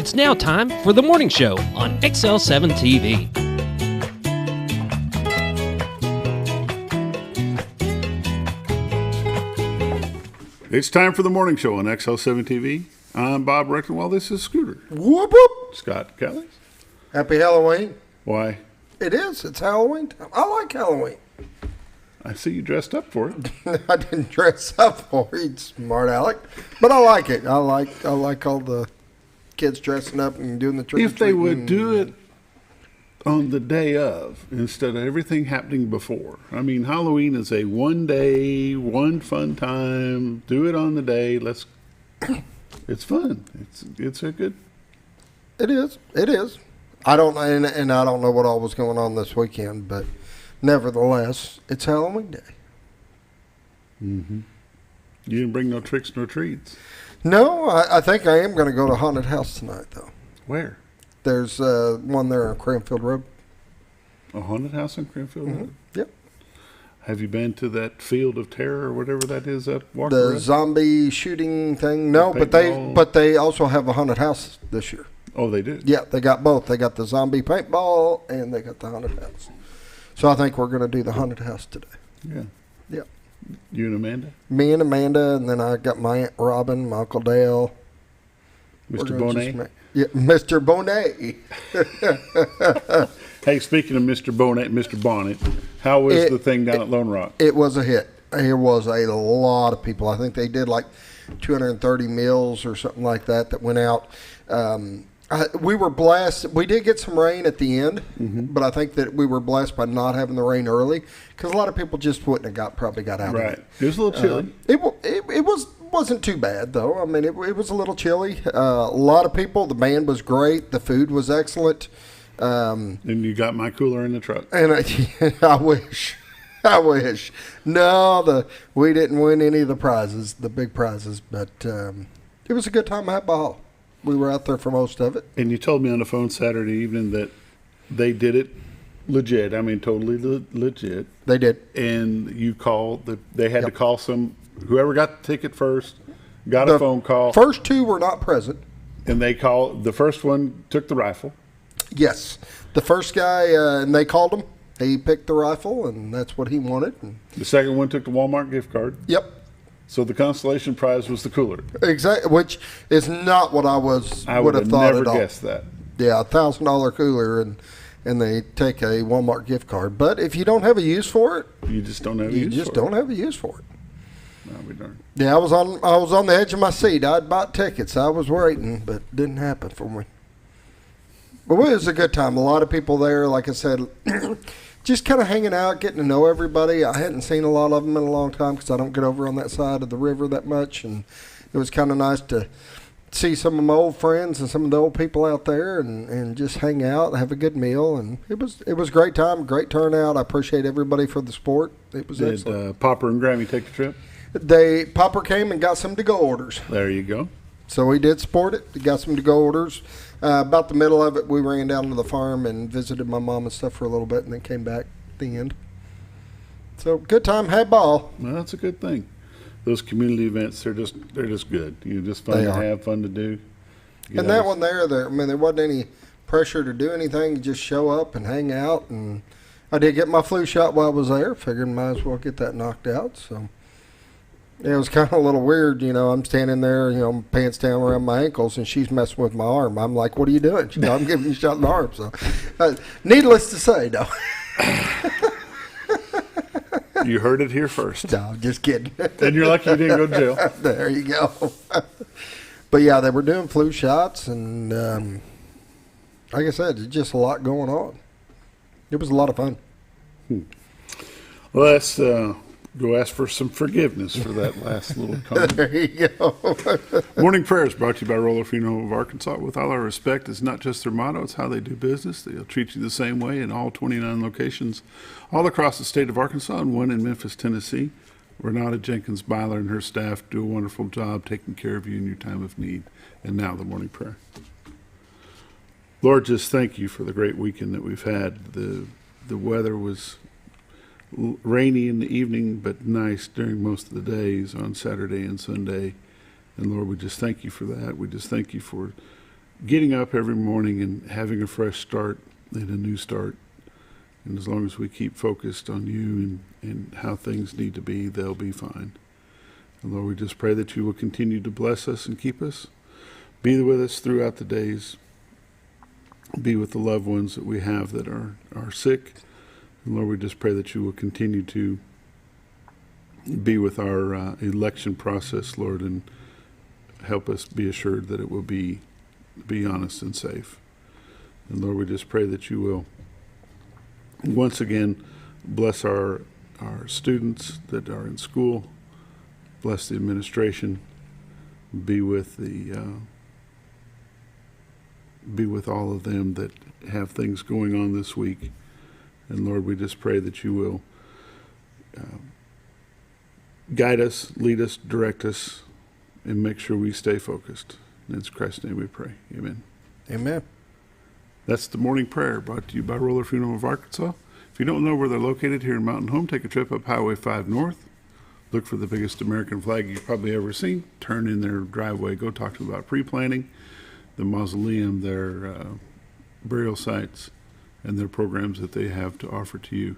It's now time for the morning show on XL7-TV. It's time for the morning show on XL7-TV. I'm Bob Recktenwald. This is Scooter. Whoop, whoop. Scott Kelly. Happy Halloween. Why? It is. It's Halloween time. I like Halloween. I see you dressed up for it. I didn't dress up for it, smart Alec. But I like it. I like all the kids dressing up and doing the trick. If they would do it on the day of instead of everything happening before. I mean, Halloween is a one day, one fun time. Do it on the day. It's fun. It's a good. It is. It is. I don't and I don't know what all was going on this weekend, but nevertheless, it's Halloween day. Mm-hmm. You didn't bring no tricks nor treats. No, I think I am going to go to Haunted House tonight, though. Where? There's one there on Cranfield Road. A haunted house on Cranfield Road? Mm-hmm. Yep. Have you been to that Field of Terror or whatever that is up Walker The Road? zombie shooting thing? No, but they also have a haunted house this year. Oh, they do? Yeah, they got both. They got the zombie paintball and they got the haunted house. So I think we're going to do the haunted house today. Yeah. Yep. You and Amanda? Me and Amanda, and then I got my Aunt Robin, my Uncle Dale. Mr. Bonet? Yeah, Mr. Bonet. Hey, speaking of Mr. Bonet, Mr. Bonnet, how was the thing down at Lone Rock? It was a hit. There was a lot of people. I think they did like 230 meals or something like that went out. We were blessed. We did get some rain at the end, but I think that we were blessed by not having the rain early because a lot of people just wouldn't have probably got out right. of it. It was a little chilly. It wasn't too bad, though. I mean, it was a little chilly. A lot of people. The band was great. The food was excellent. And you got my cooler in the truck. And I wish. I wish. No, we didn't win any of the prizes, the big prizes, but it was a good time at Ball. We were out there for most of it. And you told me on the phone Saturday evening that they did it legit. I mean, totally legit. They did. And you called. They had to call whoever got the ticket first, got a phone call. First two were not present. And they called. The first one took the rifle. Yes. The first guy, and they called him. He picked the rifle, and that's what he wanted. And the second one took the Walmart gift card. Yep. So the consolation prize was the cooler. Exactly, which is not what I would have thought at all. I would have never guessed that. Yeah, $1,000 cooler, and they take a Walmart gift card. But if you don't have a use for it, you just don't have a use for it. No, we don't. Yeah, I was on the edge of my seat. I'd bought tickets. I was waiting, but it didn't happen for me. But it was a good time. A lot of people there, like I said, just kind of hanging out, getting to know everybody. I hadn't seen a lot of them in a long time because I don't get over on that side of the river that much. And it was kind of nice to see some of my old friends and some of the old people out there and just hang out, have a good meal. And it was a great time, great turnout. I appreciate everybody for the support. It was excellent. Did Popper and Grammy take the trip? Popper came and got some to-go orders. There you go. So we did support it. We got some to-go orders. About the middle of it, we ran down to the farm and visited my mom and stuff for a little bit and then came back at the end. So good time, had ball. Well, that's a good thing. Those community events, they're just good. Just fun to have, fun to do. And that one there, I mean, there wasn't any pressure to do anything. You just show up and hang out. And I did get my flu shot while I was there. Figured might as well get that knocked out. So it was kind of a little weird, I'm standing there, pants down around my ankles, and she's messing with my arm. I'm like, what are you doing? I'm giving you a shot in the arm. So, needless to say, no. You heard it here first. No, just kidding. And you're lucky you didn't go to jail. There you go. But, yeah, they were doing flu shots, and like I said, there's just a lot going on. It was a lot of fun. Well, let's go ask for some forgiveness for that last little comment. There you go. Morning Prayer is brought to you by Roller Funeral of Arkansas. With all our respect, it's not just their motto, it's how they do business. They'll treat you the same way in all 29 locations all across the state of Arkansas and one in Memphis, Tennessee. Renata Jenkins Byler and her staff do a wonderful job taking care of you in your time of need. And now the morning prayer. Lord, just thank you for the great weekend that we've had. The weather was rainy in the evening, but nice during most of the days on Saturday and Sunday. And Lord, we just thank you for that. We just thank you for getting up every morning and having a fresh start and a new start. And as long as we keep focused on you and how things need to be, they'll be fine. And Lord, we just pray that you will continue to bless us and keep us. Be with us throughout the days. Be with the loved ones that we have that are sick. And Lord, we just pray that you will continue to be with our election process, Lord, and help us be assured that it will be honest and safe. And Lord, we just pray that you will once again bless our students that are in school, bless the administration, be with all of them that have things going on this week. And Lord, we just pray that you will guide us, lead us, direct us, and make sure we stay focused. In Christ's name we pray. Amen. Amen. That's the morning prayer brought to you by Roller Funeral of Arkansas. If you don't know where they're located here in Mountain Home, take a trip up Highway 5 North. Look for the biggest American flag you've probably ever seen. Turn in their driveway. Go talk to them about pre-planning, the mausoleum, their burial sites, and their programs that they have to offer to you.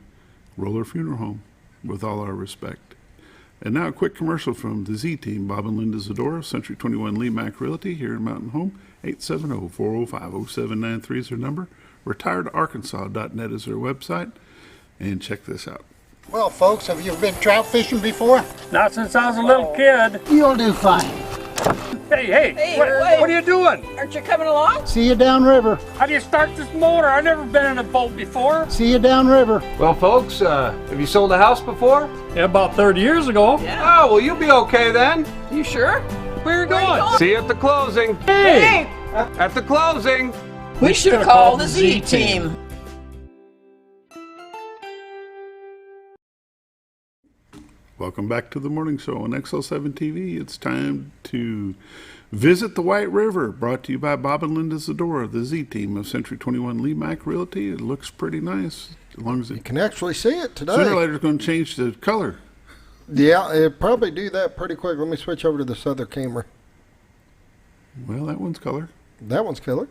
Roller Funeral Home, with all our respect. And now a quick commercial from the Z-Team. Bob and Linda Zadora, Century 21 Lee Mack Realty here in Mountain Home. 870-405-0793 is their number. RetiredArkansas.net is their website. And check this out. Well, folks, have you been trout fishing before? Not since I was a little kid. You'll do fine. Hey, what are you doing? Aren't you coming along? See you downriver. How do you start this motor? I've never been in a boat before. See you downriver. Well, folks, have you sold a house before? Yeah, about 30 years ago. Yeah. Oh, well, you'll be okay then. You sure? Where are you going? See you at the closing. Hey! At the closing. We should have called the Z-Team. Welcome back to the morning show on XL7-TV. It's time to visit the White River, brought to you by Bob and Linda Zadora, the Z-Team of Century 21 Lee Mack Realty. It looks pretty nice, as long as You can actually see it today. sooner or later it's going to change the color. Yeah, it'll probably do that pretty quick. Let me switch over to this other camera. Well, that one's color. That one's killer.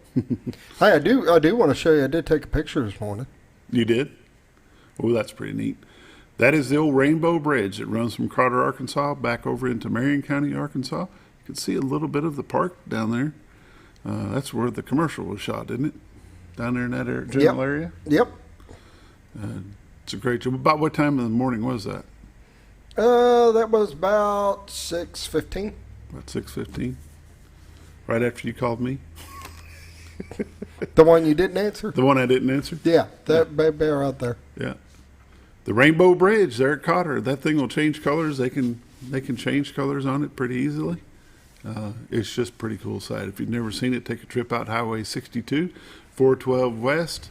Hey, I do want to show you. I did take a picture this morning. You did? Oh, that's pretty neat. That is the old Rainbow Bridge that runs from Carter, Arkansas, back over into Marion County, Arkansas. You can see a little bit of the park down there. That's where the commercial was shot, isn't it? Down there in that general area? Yep. It's a great job. About what time in the morning was that? That was about 6:15. About 6:15. Right after you called me? The one you didn't answer? The one I didn't answer? Yeah, that baby right there. Yeah. The Rainbow Bridge there at Cotter. That thing will change colors. They can change colors on it pretty easily. It's just a pretty cool sight. If you've never seen it, take a trip out Highway 62, 412 West.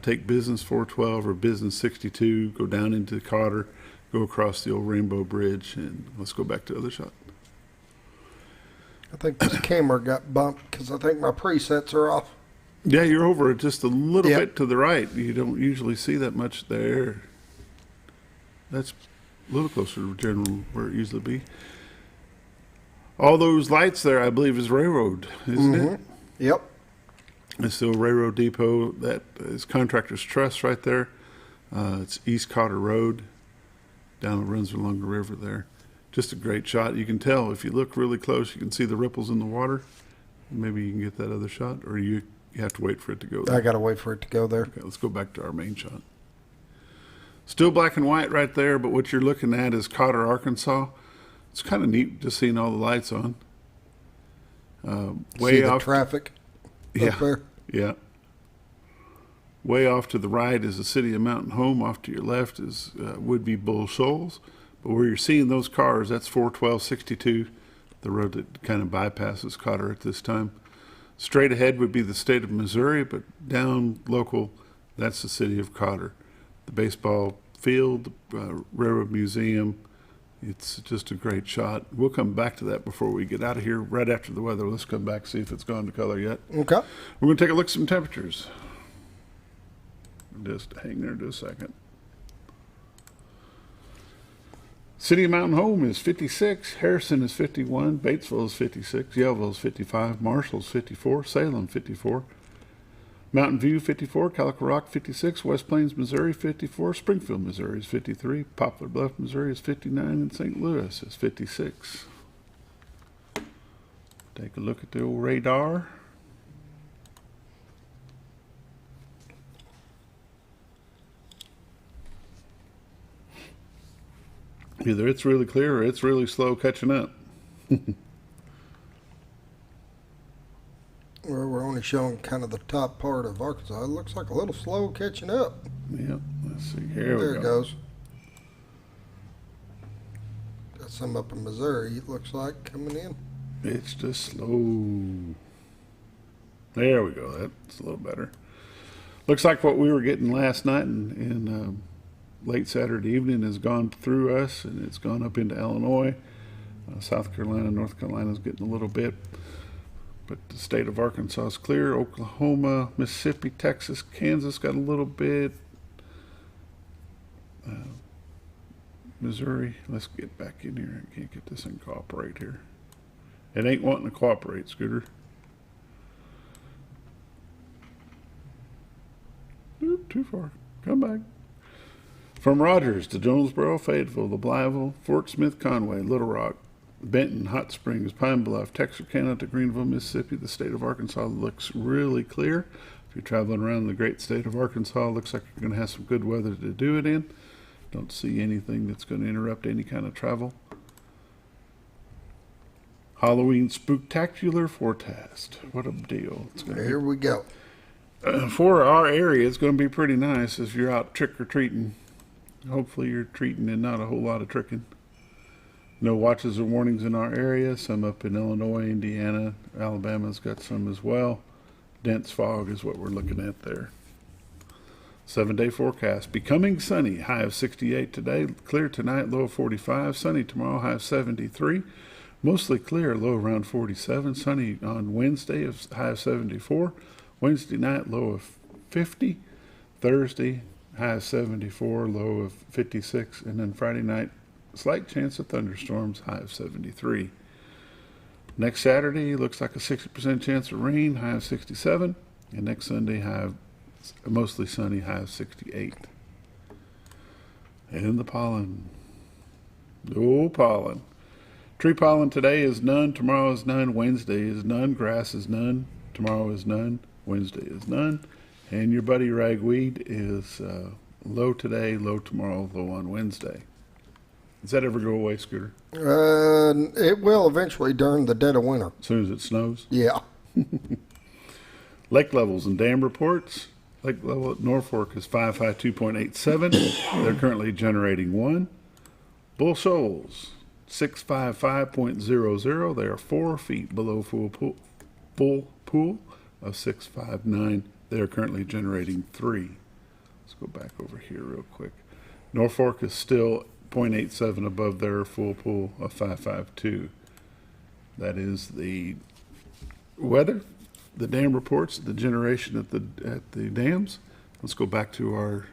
Take Business 412 or Business 62. Go down into Cotter. Go across the old Rainbow Bridge. And let's go back to the other shot. I think this camera got bumped because I think my presets are off. Yeah, you're over just a little Yep. bit to the right. You don't usually see that much there. That's a little closer to general where it usually be. All those lights there, I believe, is railroad, isn't it? Yep. It's the old railroad depot. That is Contractors Trust right there. It's East Cotter Road. Down it runs along the river there. Just a great shot. You can tell if you look really close, you can see the ripples in the water. Maybe you can get that other shot, or you have to wait for it to go there. I got to wait for it to go there. Okay, let's go back to our main shot. Still black and white right there, but what you're looking at is Cotter, Arkansas. It's kind of neat just seeing all the lights on. See the traffic up there? Yeah. Way off to the right is the city of Mountain Home. Off to your left is would-be Bull Shoals. But where you're seeing those cars, that's 41262, the road that kind of bypasses Cotter at this time. Straight ahead would be the state of Missouri, but down local, that's the city of Cotter. The baseball field, the Railroad Museum, it's just a great shot. We'll come back to that before we get out of here, right after the weather. Let's come back, see if it's gone to color yet. Okay. We're going to take a look at some temperatures. Just hang there just a second. City of Mountain Home is 56, Harrison is 51, Batesville is 56, Yellville is 55, Marshall is 54, Salem 54, Mountain View 54, Calico Rock 56, West Plains, Missouri 54, Springfield, Missouri is 53, Poplar Bluff, Missouri is 59, and St. Louis is 56. Take a look at the old radar. Either it's really clear or it's really slow catching up. Well, we're only showing kind of the top part of Arkansas. It looks like a little slow catching up. Yep, let's see. Here we There go. it goes. Got some up in Missouri, it looks like, coming in. It's just slow. There we go. That's a little better. Looks like what we were getting last night in late Saturday evening has gone through us, and it's gone up into Illinois. South Carolina, North Carolina's getting a little bit. But the state of Arkansas is clear. Oklahoma, Mississippi, Texas, Kansas got a little bit. Missouri, let's get back in here. I can't get this thing to cooperate here. It ain't wanting to cooperate, Scooter. Oop, too far. Come back. From Rogers to Jonesboro, Fayetteville, LeBlyville, Fort Smith, Conway, Little Rock, Benton, Hot Springs, Pine Bluff, Texarkana to Greenville, Mississippi. The state of Arkansas looks really clear. If you're traveling around the great state of Arkansas, looks like you're going to have some good weather to do it in. Don't see anything that's going to interrupt any kind of travel. Halloween Spooktacular forecast. What a deal. It's going to Here we go. for our area, it's going to be pretty nice if you're out trick-or-treating. Hopefully you're treating and not a whole lot of tricking. No watches or warnings in our area. Some up in Illinois, Indiana, Alabama's got some as well. Dense fog is what we're looking at there. 7-day forecast. Becoming sunny. High of 68 today. Clear tonight. Low of 45. Sunny tomorrow. High of 73. Mostly clear. Low around 47. Sunny on Wednesday. High of 74. Wednesday night. Low of 50. Thursday. High of 74. Low of 56. And then Friday night. Slight chance of thunderstorms, high of 73. Next Saturday, looks like a 60% chance of rain, high of 67. And next Sunday, high of mostly sunny, high of 68. And the pollen. Oh, pollen. Tree pollen today is none, tomorrow is none, Wednesday is none, grass is none, tomorrow is none, Wednesday is none. And your buddy ragweed is low today, low tomorrow, low on Wednesday. Does that ever go away, Scooter? It will eventually during the dead of winter. As soon as it snows? Yeah. Lake levels and dam reports. Lake level at Norfolk is 552.87. They're currently generating 1. Bull Shoals, 655.00. They are 4 feet below full pool of 659. They are currently generating 3. Let's go back over here real quick. Norfolk is still 0.87 above their full pool of 552. That is the weather, the dam reports, the generation at the dams. Let's go back to our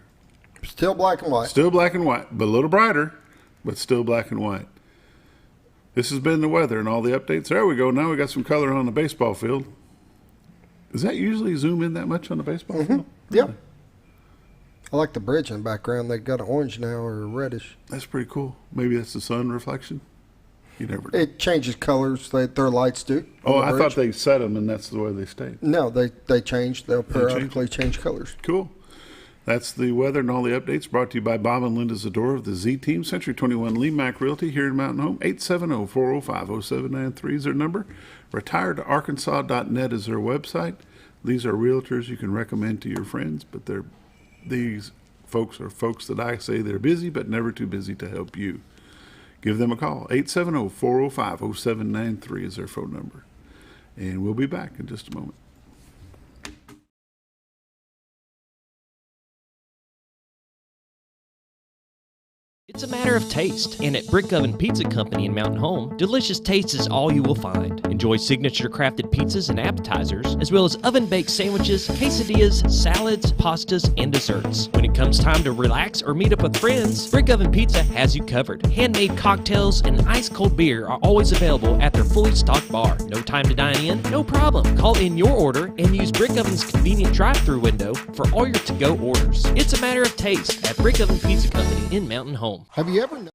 Still black and white. still black and white, but a little brighter, but still black and white. This has been the weather and all the updates. There we go. Now we got some color on the baseball field. Does that usually zoom in that much on the baseball field? Yep. I like the bridge in the background. They got an orange now or reddish. That's pretty cool. Maybe that's the sun reflection. You never know. It changes colors. Their lights do. Oh, on the I thought bridge. they set them and that's the way they stayed. No, they change. They'll periodically change colors. Cool. That's the weather and all the updates brought to you by Bob and Linda Zador of the Z Team, Century 21 Lee Mack Realty here in Mountain Home. 870-405-0793 is their number. Retiredarkansas.net is their website. These are realtors you can recommend to your friends, but these folks are folks that I say they're busy, but never too busy to help you. Give them a call. 870-405-0793 is their phone number. And we'll be back in just a moment. It's a matter of taste, and at Brick Oven Pizza Company in Mountain Home, delicious taste is all you will find. Enjoy Enjoy signature crafted pizzas and appetizers, as well as oven-baked sandwiches, quesadillas, salads, pastas, and desserts. When it comes time to relax or meet up with friends, Brick Oven Pizza has you covered. Handmade cocktails and ice-cold beer are always available at their fully stocked bar. No time to dine in? No problem. Call in your order and use Brick Oven's convenient drive-thru window for all your to-go orders. It's a matter of taste at Brick Oven Pizza Company in Mountain Home. Have you ever known?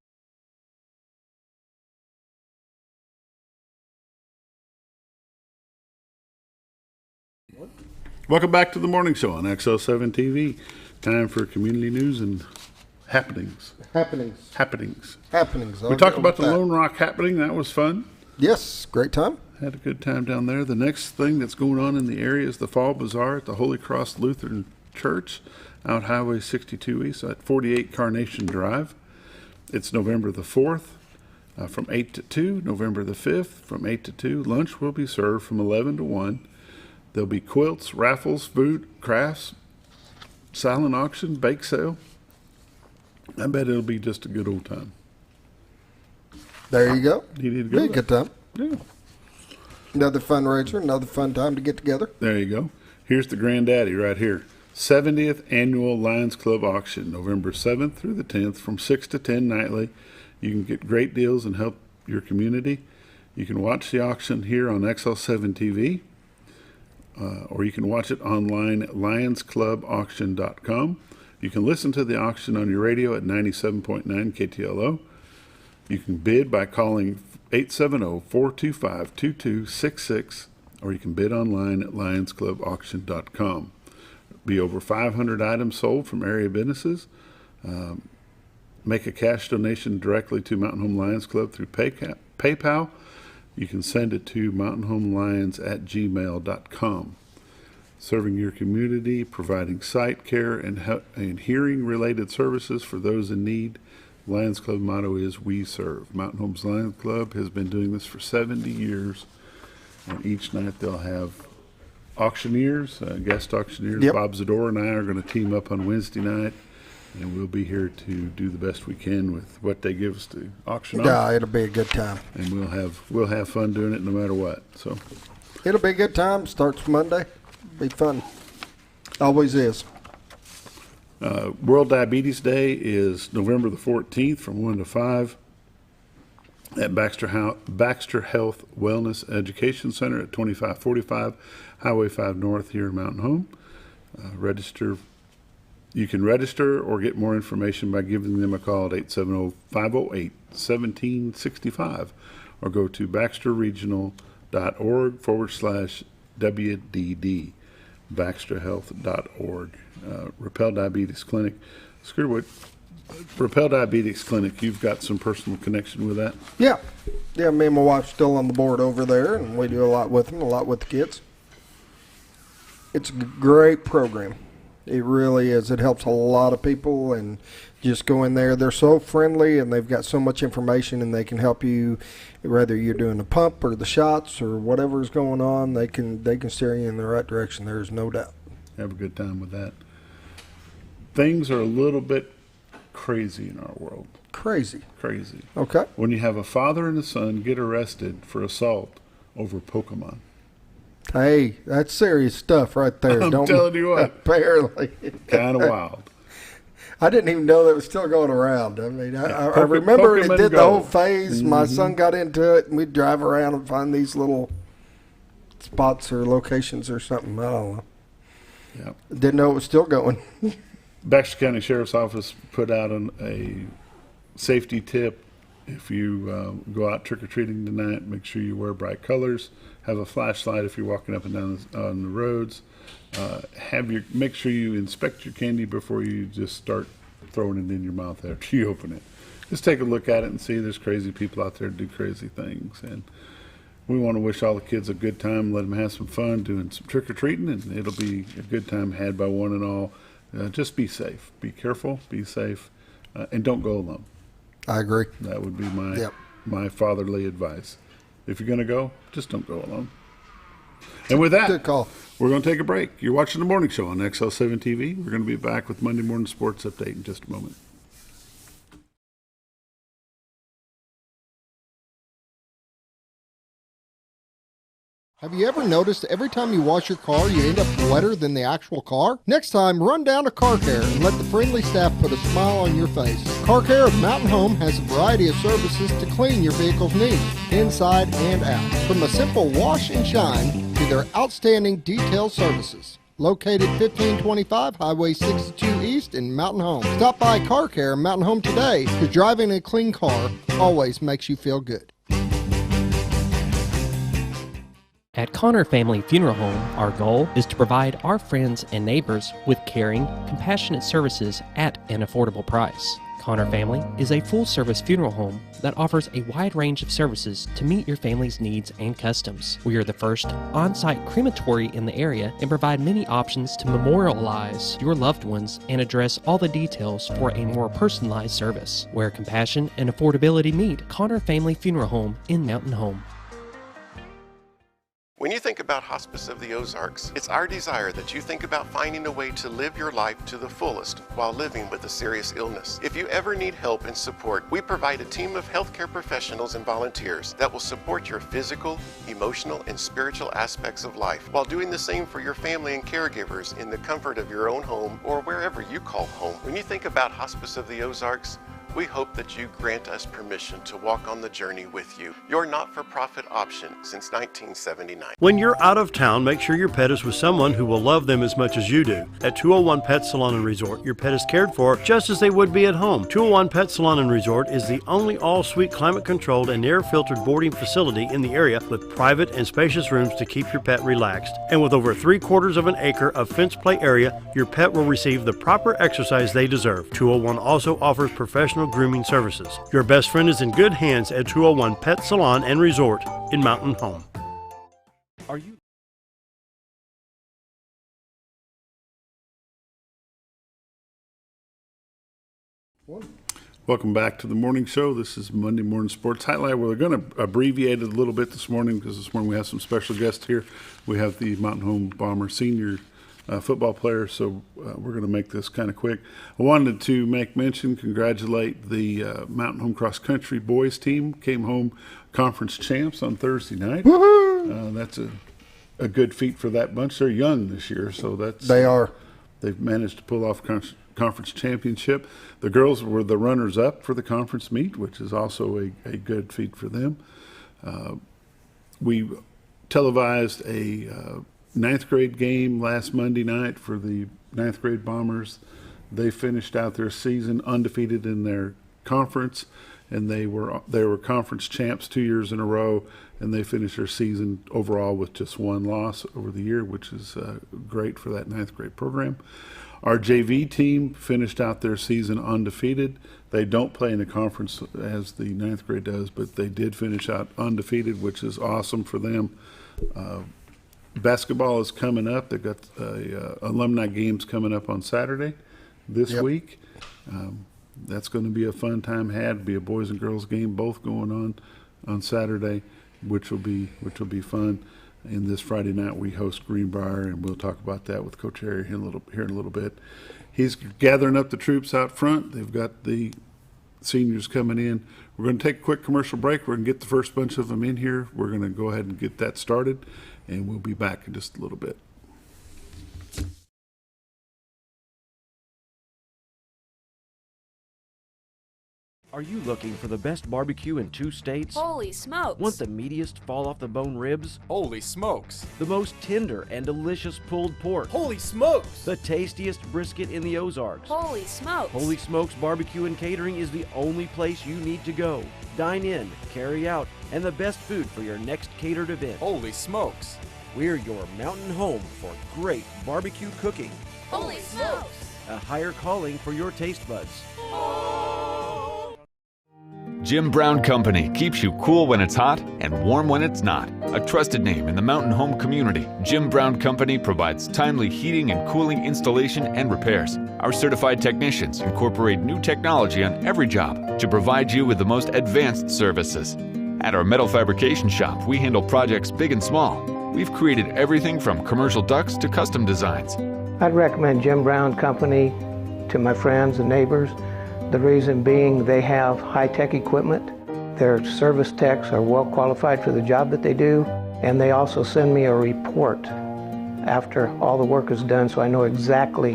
Welcome back to the morning show on XL7-TV. Time for community news and happenings. Happenings. We talked about the Lone Rock happening. That was fun. Yes, great time. Had a good time down there. The next thing that's going on in the area is the Fall Bazaar at the Holy Cross Lutheran Church out Highway 62 East at 48 Carnation Drive. It's November the 4th from 8 to 2, November the 5th from 8 to 2. Lunch will be served from 11 to 1. There'll be quilts, raffles, food, crafts, silent auction, bake sale. I bet it'll be just a good old time. There you go. You need to go. Be a good time. Yeah. Another fundraiser, another fun time to get together. There you go. Here's the granddaddy right here. 70th Annual Lions Club Auction, November 7th through the 10th from 6 to 10 nightly. You can get great deals and help your community. You can watch the auction here on XL7-TV. Or you can watch it online at lionsclubauction.com. You can listen to the auction on your radio at 97.9 KTLO. You can bid by calling 870-425-2266, or you can bid online at lionsclubauction.com. Be over 500 items sold from area businesses. Make a cash donation directly to Mountain Home Lions Club through PayPal. You can send it to mountainhomelions@gmail.com. Serving your community, providing sight care and hearing-related services for those in need. Lions Club motto is "We Serve." Mountain Homes Lions Club has been doing this for 70 years, and each night they'll have auctioneers, guest auctioneers. Yep. Bob Zador and I are going to team up on Wednesday night, and we'll be here to do the best we can with what they give us to auction off. Yeah, it'll be a good time. And we'll have fun doing it no matter what. So It'll be a good time. Starts Monday. Be fun. Always is. World Diabetes Day is November the 14th from 1 to 5 at Baxter Health Wellness Education Center at 2545 Highway 5 North here in Mountain Home. You can register or get more information by giving them a call at 870-508-1765 or go to baxterregional.org/WDD, baxterhealth.org. Rappel Diabetes Clinic. Screwwood, Rappel Diabetes Clinic, you've got some personal connection with that? Yeah. Yeah, me and my wife's still on the board over there, and we do a lot with them, a lot with the kids. It's a great program. It really is. It helps a lot of people, and just go in there. They're so friendly, and they've got so much information, and they can help you, whether you're doing the pump or the shots or whatever's going on. They can steer you in the right direction. There's no doubt. Have a good time with that. Things are a little bit crazy in our world. Crazy. Okay. When you have a father and a son get arrested for assault over Pokemon. Hey, that's serious stuff right there. I'm telling you what. Apparently. Kind of wild. I didn't even know that was still going around. I mean, I remember it did the whole phase. My son got into it, and we'd drive around and find these little spots or locations or something. I don't know. Yeah. Didn't know it was still going. Baxter County Sheriff's Office put out a safety tip. If you go out trick-or-treating tonight, make sure you wear bright colors. Have a flashlight if you're walking up and down on the roads. Make sure you inspect your candy before you just start throwing it in your mouth after you open it. Just take a look at it and see there's crazy people out there that do crazy things. And we want to wish all the kids a good time, let them have some fun doing some trick-or-treating, and it'll be a good time had by one and all. Just be safe. Be careful. Be safe. And don't go alone. I agree. That would be my fatherly advice. If you're going to go, just don't go alone. And with that, good call. We're going to take a break. You're watching the morning show on XL7-TV. We're going to be back with Monday Morning Sports Update in just a moment. Have you ever noticed every time you wash your car, you end up wetter than the actual car? Next time, run down to Car Care and let the friendly staff put a smile on your face. Car Care of Mountain Home has a variety of services to clean your vehicle's needs, inside and out. From a simple wash and shine to their outstanding detail services. Located 1525 Highway 62 East in Mountain Home. Stop by Car Care in Mountain Home today, because driving a clean car always makes you feel good. At Connor Family Funeral Home, our goal is to provide our friends and neighbors with caring, compassionate services at an affordable price. Connor Family is a full-service funeral home that offers a wide range of services to meet your family's needs and customs. We are the first on-site crematory in the area and provide many options to memorialize your loved ones and address all the details for a more personalized service. Where compassion and affordability meet, Connor Family Funeral Home in Mountain Home. When you think about Hospice of the Ozarks, it's our desire that you think about finding a way to live your life to the fullest while living with a serious illness. If you ever need help and support, we provide a team of healthcare professionals and volunteers that will support your physical, emotional, and spiritual aspects of life while doing the same for your family and caregivers in the comfort of your own home or wherever you call home. When you think about Hospice of the Ozarks, we hope that you grant us permission to walk on the journey with you. Your not-for-profit option since 1979. When you're out of town, make sure your pet is with someone who will love them as much as you do. At 201 Pet Salon and Resort, your pet is cared for just as they would be at home. 201 Pet Salon and Resort is the only all-suite climate-controlled and air-filtered boarding facility in the area with private and spacious rooms to keep your pet relaxed. And with over 3/4 of an acre of fenced play area, your pet will receive the proper exercise they deserve. 201 also offers professional grooming services. Your best friend is in good hands at 201 Pet Salon and Resort in Mountain Home. Are you? Welcome back to the morning show. This is Monday Morning Sports Highlight. We're going to abbreviate it a little bit this morning because this morning we have some special guests here. We have the Mountain Home Bomber senior football player, so we're going to make this kind of quick. I wanted to make mention, congratulate the Mountain Home Cross Country boys team. Came home conference champs on Thursday night. That's a good feat for that bunch. They're young this year, so They are. They've managed to pull off conference championship. The girls were the runners-up for the conference meet, which is also a good feat for them. We televised a ninth grade game last Monday night for the ninth grade Bombers. They finished out their season undefeated in their conference, and they were conference champs 2 years in a row, and they finished their season overall with just one loss over the year, which is great for that ninth grade program. Our JV team finished out their season undefeated. They don't play in the conference as the ninth grade does, but they did finish out undefeated, which is awesome for them. Basketball is coming up. They've got alumni games coming up on Saturday this week. That's going to be a fun time had. It'll be a boys and girls game both going on Saturday, which will be fun. And this Friday night we host Greenbrier, and we'll talk about that with Coach Harry here in a little bit. He's gathering up the troops out front. They've got the seniors coming in. We're going to take a quick commercial break. We're going to get the first bunch of them in here. We're going to go ahead and get that started, and we'll be back in just a little bit. Are you looking for the best barbecue in 2 states? Holy smokes! Want the meatiest fall-off-the-bone ribs? Holy smokes! The most tender and delicious pulled pork? Holy smokes! The tastiest brisket in the Ozarks? Holy smokes! Holy Smokes Barbecue and Catering is the only place you need to go. Dine in, carry out, and the best food for your next catered event. Holy smokes! We're your mountain home for great barbecue cooking. Holy smokes! A higher calling for your taste buds. Jim Brown Company keeps you cool when it's hot and warm when it's not. A trusted name in the mountain home community, Jim Brown Company provides timely heating and cooling installation and repairs. Our certified technicians incorporate new technology on every job to provide you with the most advanced services. At our metal fabrication shop, we handle projects big and small. We've created everything from commercial ducts to custom designs. I'd recommend Jim Brown Company to my friends and neighbors. The reason being they have high-tech equipment. Their service techs are well qualified for the job that they do, And they also send me a report after all the work is done, so I know exactly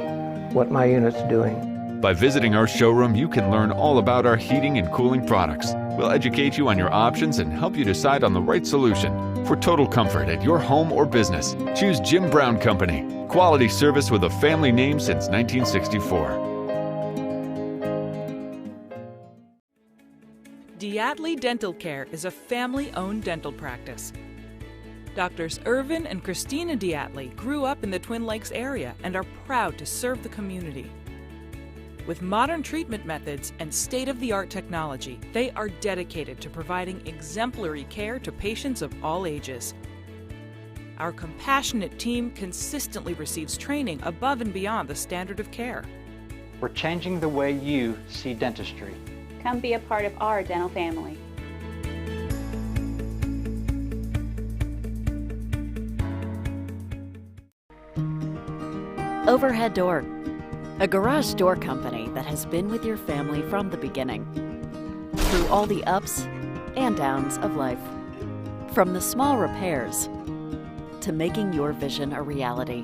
what my unit's doing. By visiting our showroom, you can learn all about our heating and cooling products. We'll educate you on your options and help you decide on the right solution. For total comfort at your home or business, choose Jim Brown Company. Quality service with a family name since 1964. Diatley Dental Care is a family-owned dental practice. Doctors Irvin and Christina Diatley grew up in the Twin Lakes area and are proud to serve the community. With modern treatment methods and state-of-the-art technology, they are dedicated to providing exemplary care to patients of all ages. Our compassionate team consistently receives training above and beyond the standard of care. We're changing the way you see dentistry. Come be a part of our dental family. Overhead Door, a garage door company that has been with your family from the beginning, through all the ups and downs of life. From the small repairs to making your vision a reality.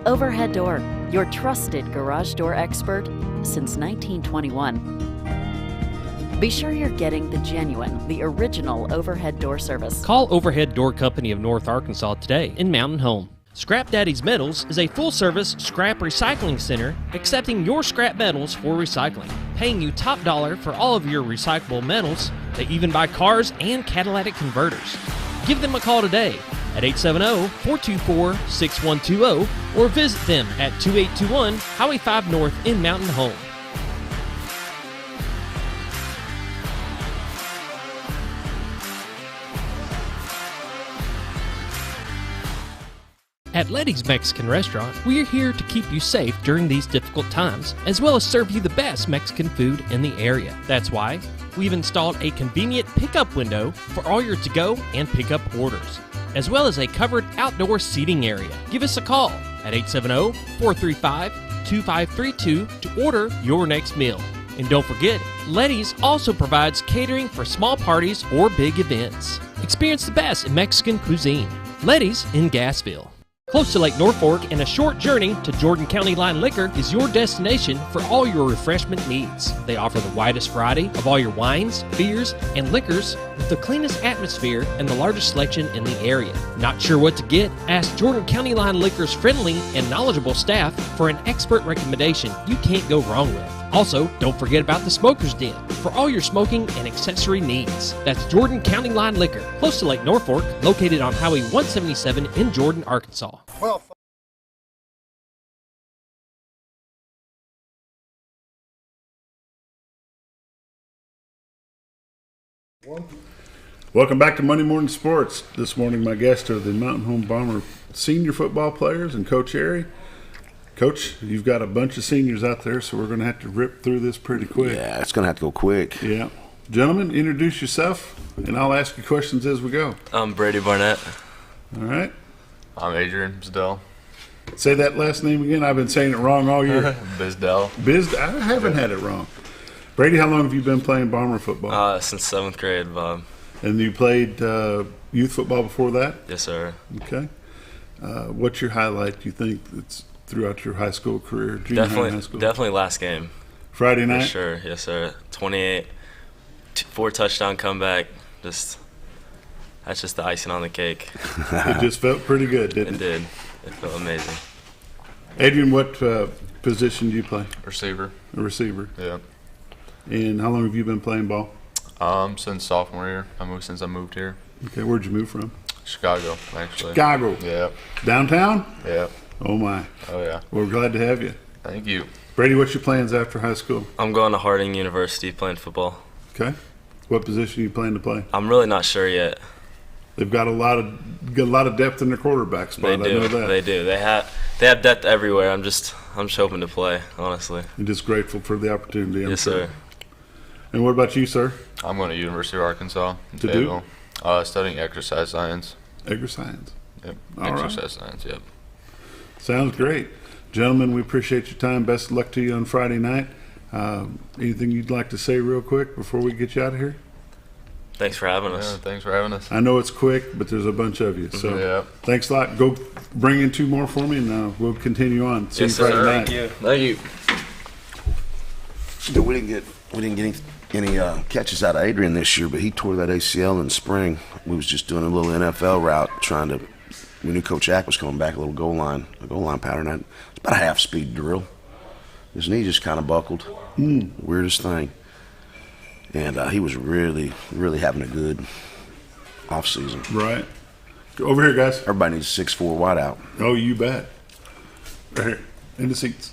Overhead Door, your trusted garage door expert since 1921. Be sure you're getting the genuine, the original overhead door service. Call Overhead Door Company of North Arkansas today in Mountain Home. Scrap Daddy's Metals is a full-service scrap recycling center accepting your scrap metals for recycling, paying you top dollar for all of your recyclable metals. They even buy cars and catalytic converters. Give them a call today at 870-424-6120 or visit them at 2821 Highway 5 North in Mountain Home. At Letty's Mexican Restaurant, we are here to keep you safe during these difficult times, as well as serve you the best Mexican food in the area. That's why we've installed a convenient pickup window for all your to-go and pickup orders, as well as a covered outdoor seating area. Give us a call at 870-435-2532 to order your next meal. And don't forget, Letty's also provides catering for small parties or big events. Experience the best in Mexican cuisine. Letty's in Gassville. Close to Lake Norfolk and a short journey to Jordan County Line Liquor is your destination for all your refreshment needs. They offer the widest variety of all your wines, beers, and liquors with the cleanest atmosphere and the largest selection in the area. Not sure what to get? Ask Jordan County Line Liquor's friendly and knowledgeable staff for an expert recommendation you can't go wrong with. Also, don't forget about the Smoker's Den for all your smoking and accessory needs. That's Jordan County Line Liquor, close to Lake Norfolk, located on Highway 177 in Jordan, Arkansas. Well, welcome back to Monday Morning Sports. This morning, my guests are the Mountain Home Bomber senior football players and Coach Airy. Coach, you've got a bunch of seniors out there, so we're going to have to rip through this pretty quick. Yeah, it's going to have to go quick. Yeah. Gentlemen, introduce yourself, and I'll ask you questions as we go. I'm Brady Barnett. All right. I'm Adrian Bizdell. Say that last name again. I've been saying it wrong all year. Bizdell. I haven't had it wrong. Brady, how long have you been playing Bomber football? Since 7th grade, Bob. And you played youth football before that? Yes, sir. Okay. What's your highlight, do you think, that's throughout your high school career, junior high and high school? Definitely last game. Friday night? For sure, yes, sir. 28, 4-touchdown comeback. That's just the icing on the cake. It just felt pretty good, didn't it? It did. It felt amazing. Adrian, what position do you play? Receiver. A receiver. Yeah. And how long have you been playing ball? Since sophomore year. Since I moved here. Okay, where'd you move from? Chicago, actually. Chicago. Yeah. Downtown? Yeah. Oh my. Oh yeah. Well, we're glad to have you. Thank you. Brady, what's your plans after high school? I'm going to Harding University playing football. Okay. What position are you planning to play? I'm really not sure yet. They've got a lot of depth in their quarterback spot. They do. I know that. They do. They have depth everywhere. I'm just hoping to play, honestly. I'm just grateful for the opportunity. Yes, sir. And what about you, sir? I'm going to University of Arkansas. To do? Studying exercise science. Exercise. Yep. All exercise right. science. Yep. Sounds great. Gentlemen, we appreciate your time. Best of luck to you on Friday night. Anything you'd like to say real quick before we get you out of here? Thanks for having us. Yeah, thanks for having us. I know it's quick, but there's a bunch of you. So Yeah. thanks a lot. Go bring in 2 more for me, and we'll continue on. See Yes, you Friday sir. night. Thank you. We didn't get any catches out of Adrian this year, but he tore that ACL in the spring. We was just doing a little NFL route, we knew Coach Ack was coming back, a goal line pattern. It's about a half-speed drill. His knee just kind of buckled. Weirdest thing. And he was really, really having a good off-season. Right. Over here, guys. Everybody needs a 6'4" wideout. Oh, you bet. Right here. In the seats.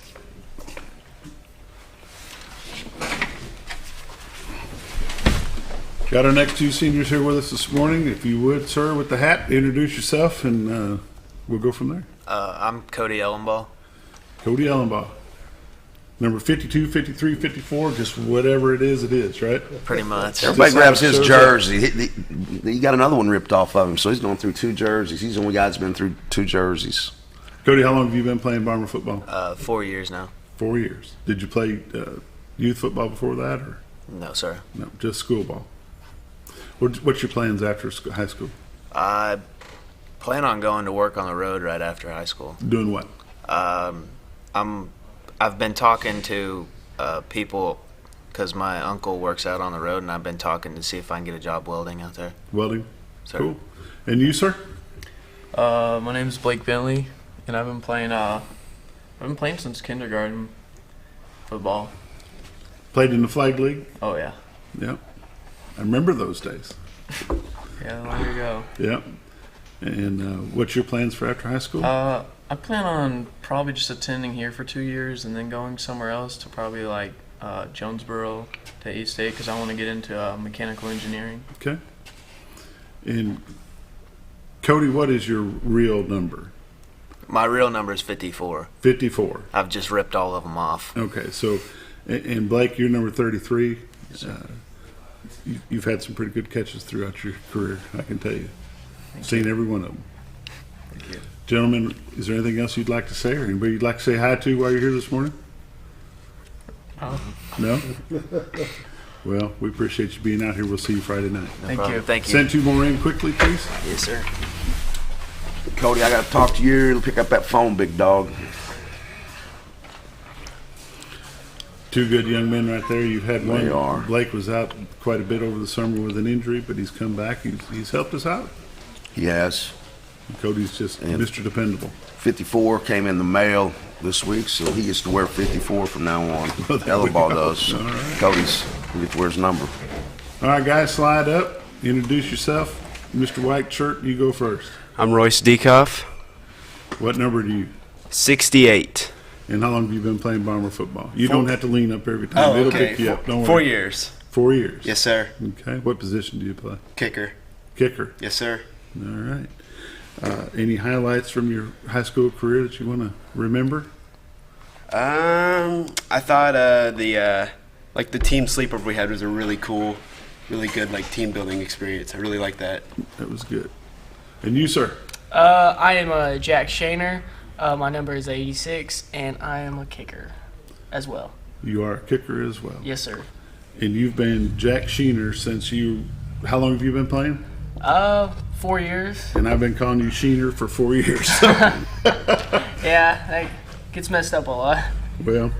Got our next 2 seniors here with us this morning. If you would, sir, with the hat, introduce yourself, and we'll go from there. I'm Cody Ellenbaugh. Cody Ellenbaugh. Number 52, 53, 54, just whatever it is, right? Pretty much. Everybody grabs his jersey. He got another one ripped off of him, so he's going through 2 jerseys. He's the only guy that's been through 2 jerseys. Cody, how long have you been playing Bomber football? 4 years now. 4 years. Did you play youth football before that, or? No, sir. No, just school ball. What's your plans after high school? I plan on going to work on the road right after high school. Doing what? I've been talking to people because my uncle works out on the road, and I've been talking to see if I can get a job welding out there. Welding? Sir. Cool. And you, sir? My name's Blake Bentley, and I've been playing since kindergarten football. Played in the flag league? Oh yeah. Yep. I remember those days. Yeah, long ago. Yep. And what's your plans for after high school? I plan on probably just attending here for 2 years and then going somewhere else to probably like Jonesboro to East State because I want to get into mechanical engineering. Okay. And Cody, what is your real number? My real number is 54. 54. I've just ripped all of them off. Okay, so, and Blake, you're number 33. You've had some pretty good catches throughout your career, I can tell you. Seen every one of them. Thank you. Gentlemen, is there anything else you'd like to say, or anybody you'd like to say hi to while you're here this morning? No? Well, we appreciate you being out here. We'll see you Friday night. Thank you. Thank you. Send 2 more in quickly, please. Yes, sir. Cody, I got to talk to you. Pick up that phone, big dog. 2 good young men right there. You've had one. They are. Blake was out quite a bit over the summer with an injury, but he's come back. He's helped us out. He has. And Cody's just Mr. Dependable. 54 came in the mail this week, so he gets to wear 54 from now on. Well, Ellenbaugh does. All right. Cody's he gets to wear his number. All right, guys, slide up. Introduce yourself. Mr. White Shirt, you go first. I'm Royce Dekoff. What number do you? 68. And how long have you been playing Bomber football? You don't have to lean up every time. Oh, It'll okay. pick you up. Don't worry. 4 years. 4 years. Yes, sir. Okay. What position do you play? Kicker. Kicker. Yes, sir. All right. Any highlights from your high school career that you want to remember? I thought the team sleepover we had was a really cool, really good team building experience. I really liked that. That was good. And you, sir? I am Jack Shaner. My number is 86, and I am a kicker as well. You are a kicker as well. Yes, sir. And you've been Jack Sheener since how long have you been playing? 4 years. And I've been calling you Sheener for 4 years. Yeah, that gets messed up a lot. Well,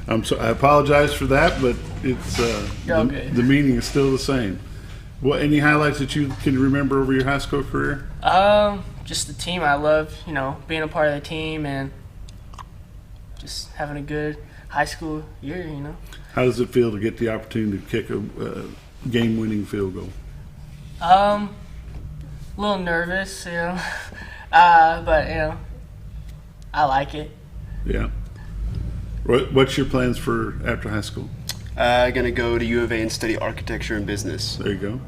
I apologize for that, but it's the meaning is still the same. Any highlights that you can remember over your high school career? Just the team. I love, being a part of the team and just having a good high school year, How does it feel to get the opportunity to kick a game-winning field goal? A little nervous, but I like it. Yeah. What's your plans for after high school? Gonna go to U of A and study architecture and business. There you go.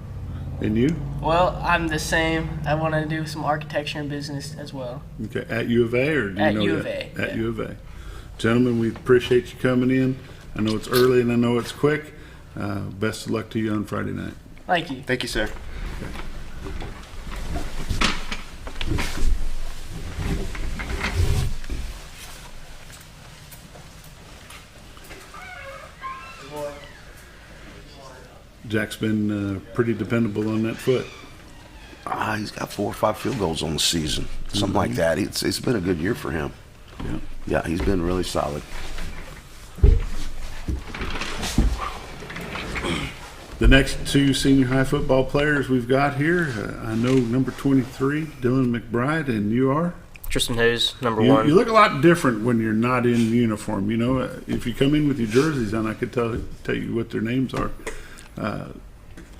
And you? Well, I'm the same. I want to do some architecture and business as well. Okay. At U of A, or do you at know U that? of A. At U of A. Gentlemen, we appreciate you coming in. I know it's early and I know it's quick. Best of luck to you on Friday night. Thank you. Thank you, sir. Jack's been pretty dependable on that foot. He's got 4 or 5 field goals on the season, something like that. It's been a good year for him. Yeah, he's been really solid. The next 2 senior high football players we've got here, I know number 23, Dylan McBride, and you are? Tristan Hayes, number 1. You look a lot different when you're not in uniform. You know, if you come in with your jerseys on, I could tell you what their names are.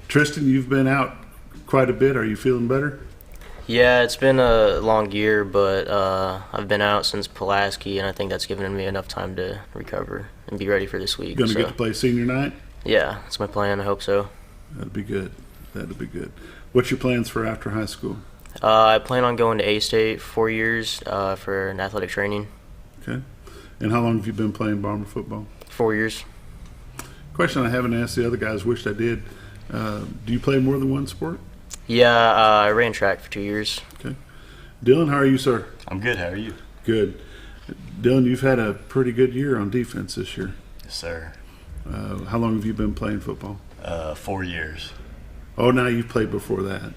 Tristan, you've been out quite a bit. Are you feeling better? Yeah, it's been a long year, but I've been out since Pulaski, and I think that's given me enough time to recover and be ready for this week. Going to get to play senior night? Yeah, that's my plan. I hope so. That'd be good. That'd be good. What's your plans for after high school? I plan on going to A-State for 4 years for an athletic training. Okay. And how long have you been playing Bomber football? 4 years. Question I haven't asked the other guys, wished I did. Do you play more than one sport? Yeah, I ran track for 2 years. Okay. Dylan, how are you, sir? I'm good. How are you? Good. Dylan, you've had a pretty good year on defense this year. Yes, sir. How long have you been playing football? 4 years. Oh, now you've played before that.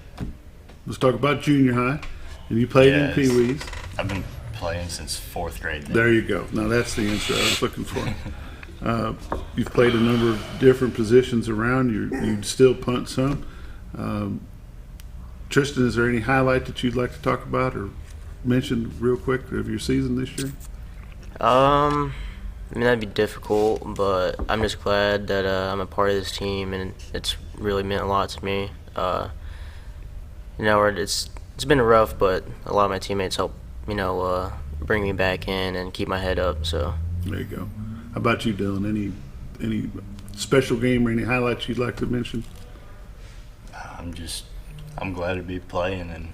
Let's talk about junior high. And you played in Pee Wees. I've been playing since 4th grade. There you go. Now that's the answer I was looking for. You've played a number of different positions around. You still punt some. Tristan, is there any highlight that you'd like to talk about or mention real quick of your season this year? I mean, that'd be difficult, but I'm just glad that I'm a part of this team, and it's really meant a lot to me. You know, it's been rough, but a lot of my teammates help, bring me back in and keep my head up. So there you go. How about you, Dylan? Any special game or any highlights you'd like to mention? I'm glad to be playing and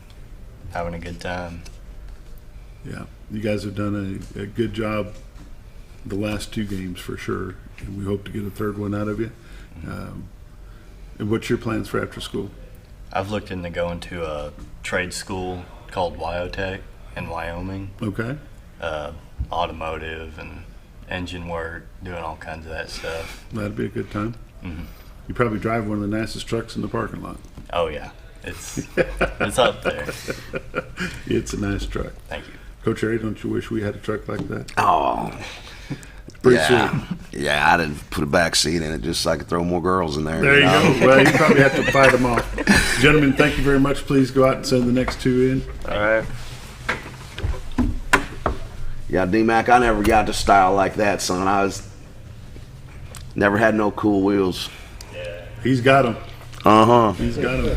having a good time. Yeah, you guys have done a good job the last 2 games for sure, and we hope to get a 3rd one out of you. And what's your plans for after school? I've looked into going to a trade school called Wyotech in Wyoming. Okay. Automotive and engine work, doing all kinds of that stuff. That'd be a good time. Mm-hmm. You probably drive one of the nicest trucks in the parking lot. Oh yeah, it's up there. It's a nice truck. Thank you, Coach Harry. Don't you wish we had a truck like that? Oh, pretty sweet. Yeah, I'd have put a back seat in it just so I could throw more girls in there. There you go. Well, you probably have to fight them off. Gentlemen, thank you very much. Please go out and send the next 2 in. All right. Yeah, D-Mac, I never got to style like that, son. Never had no cool wheels. Yeah. He's got them. He's got them.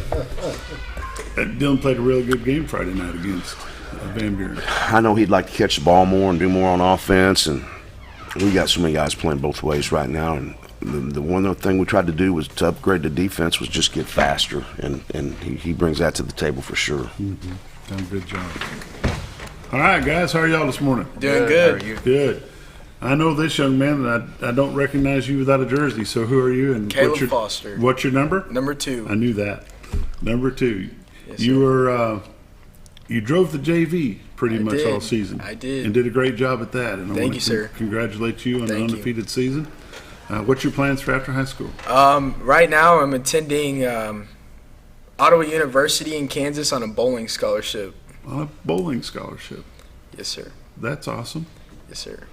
Dylan played a really good game Friday night against Van Buren. I know he'd like to catch the ball more and do more on offense, and we got so many guys playing both ways right now. And the one other thing we tried to do was to upgrade the defense was just get faster, and he brings that to the table for sure. Mm-hmm. Done a good job. All right, guys, how are y'all this morning? Doing good. How are you? Good. I know this young man, and I don't recognize you without a jersey. So who are you? And Caleb Foster. What's your number? Number 2. I knew that. Number 2. Yes, you were you drove the JV pretty much all season. I did. And did a great job at that. And I Thank want you, to sir. Congratulate you on an undefeated season. What's your plans for after high school? Right now, I'm attending Ottawa University in Kansas on a bowling scholarship. On a bowling scholarship. Yes, sir. That's awesome. Yes, sir.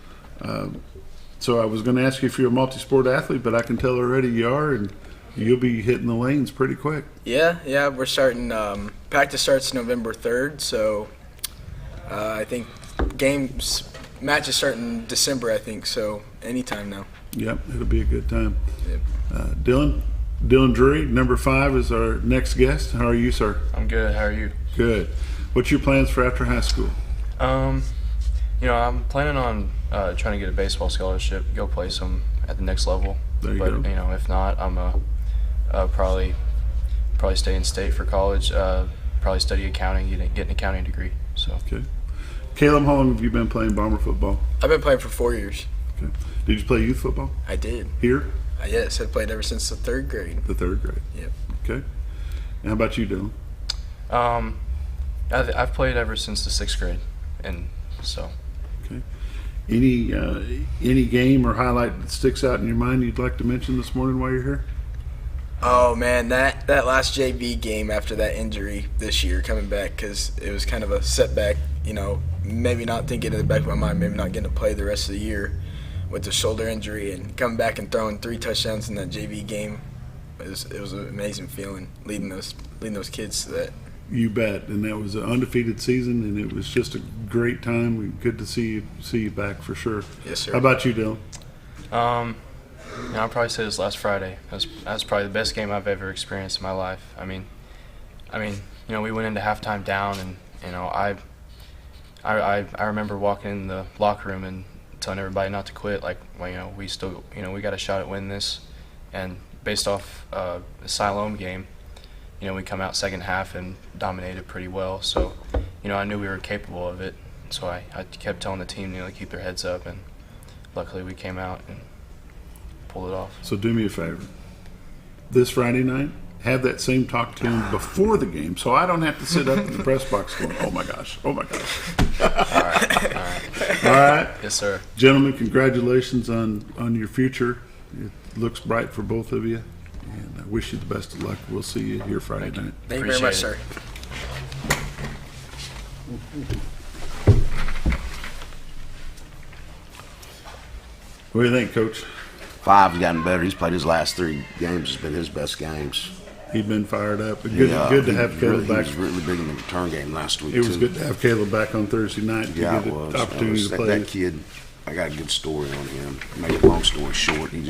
So I was going to ask you if you're a multi-sport athlete, but I can tell already you are, and you'll be hitting the lanes pretty quick. Yeah, we're starting. Practice starts November 3rd, so I think matches start in December, I think, so anytime now. Yep, it'll be a good time. Yep. Dylan Drury, number 5, is our next guest. How are you, sir? I'm good. How are you? Good. What's your plans for after high school? I'm planning on trying to get a baseball scholarship, go play some at the next level. There you go. If not, I'm probably stay in state for college. Probably study accounting, get an accounting degree. So. Okay. Caleb, how long have you been playing Bomber football? I've been playing for 4 years. Okay. Did you play youth football? I did. Here? Yes, I played ever since the 3rd grade. The 3rd grade. Yep. Okay. And how about you, Dylan? I've played ever since the 6th grade, and so. Okay. Any game or highlight that sticks out in your mind you'd like to mention this morning while you're here? Oh man, that last JV game after that injury this year, coming back, because it was kind of a setback. You know, maybe not thinking in the back of my mind, maybe not getting to play the rest of the year with the shoulder injury, and coming back and throwing 3 touchdowns in that JV game. It was an amazing feeling leading those kids to that. You bet, and that was an undefeated season, and it was just a great time. Good to see you back for sure. Yes, sir. How about you, Dylan? I'll probably say this last Friday. That's probably the best game I've ever experienced in my life. I mean, we went into halftime down, and I remember walking in the locker room and telling everybody not to quit. Like, well, we still, we got a shot at winning this, and based off the Siloam game, we come out second half and dominated pretty well. So, I knew we were capable of it. So I kept telling the team, to keep their heads up, and luckily we came out and pulled it off. So do me a favor. This Friday night, have that same talk to him before the game, so I don't have to sit up in the press box going, oh my gosh. All right. All right. Yes, sir. Gentlemen, congratulations on your future. It looks bright for both of you, and I wish you the best of luck. We'll see you here Friday night. Thank you very much, sir. What do you think, Coach? 5's gotten better. He's played his last 3 games. Has been his best games. He's been fired up. Good to have Caleb back. He was really big in the return game last week. It was good to have Caleb back on Thursday night. Yeah, it was. Opportunity to play. That kid, I got a good story on him. To make a long story short, he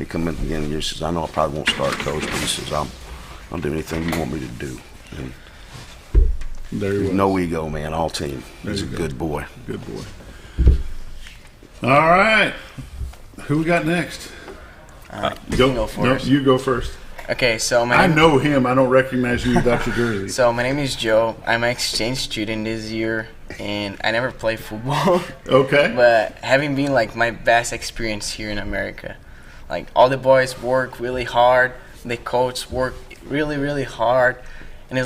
come in at the beginning of the year. He says, I know I probably won't start, Coach, but he says, I'll do anything you want me to do. And there's no ego, man, all team. He's a good boy. Good boy. All right. Who we got next? You can go first. No, you go first. Okay, so I know him. I don't recognize you without your jersey. So my name is Joe. I'm an exchange student this year, and I never played football. Okay. But having been my best experience here in America, all the boys work really hard. The coach work really, really hard, and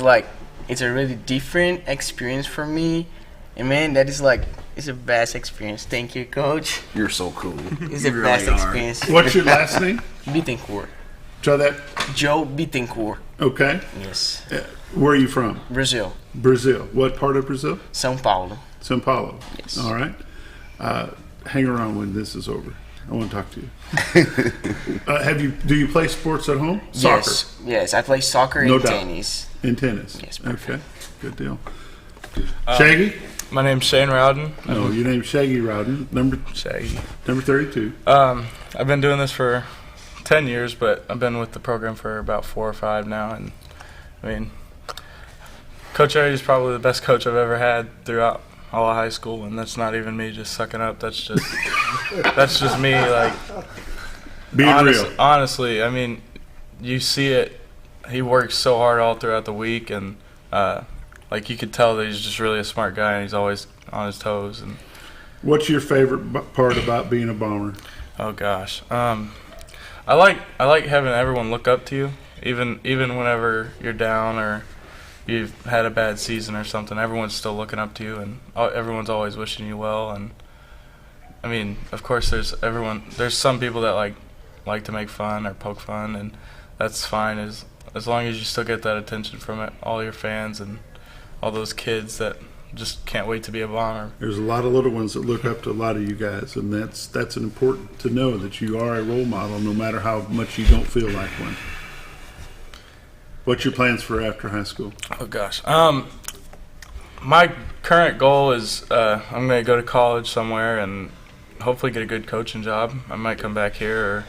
it's a really different experience for me. And man, that is it's the best experience. Thank you, Coach. You're so cool. It's the best experience. What's your last name? Bittencourt. Try that. Joe Bittencourt. Okay. Yes. Where are you from? Brazil. Brazil. What part of Brazil? São Paulo. São Paulo. Yes. All right. Hang around when this is over. I want to talk to you. Do you play sports at home? Soccer. Yes. I play soccer and tennis. And tennis. Yes. Perfect. Okay. Good deal. Shaggy. My name's Shane Rowden. No, your name's Shaggy Rowden. Number 32. I've been doing this for 10 years, but I've been with the program for about 4 or 5 now. And I mean, Coach Eddie is probably the best coach I've ever had throughout all of high school, and that's not even me just sucking up. That's just me being real. Honestly, I mean, you see it. He works so hard all throughout the week, and you could tell that he's just really a smart guy, and he's always on his toes. And what's your favorite part about being a Bomber? Oh gosh, I like having everyone look up to you, even whenever you're down or you've had a bad season or something. Everyone's still looking up to you, and everyone's always wishing you well. And I mean, of course, there's some people that like to make fun or poke fun, and that's fine as long as you still get that attention from all your fans and all those kids that just can't wait to be a Bomber. There's a lot of little ones that look up to a lot of you guys, and that's important to know that you are a role model no matter how much you don't feel like one. What's your plans for after high school? Oh gosh, my current goal is I'm going to go to college somewhere and hopefully get a good coaching job. I might come back here, or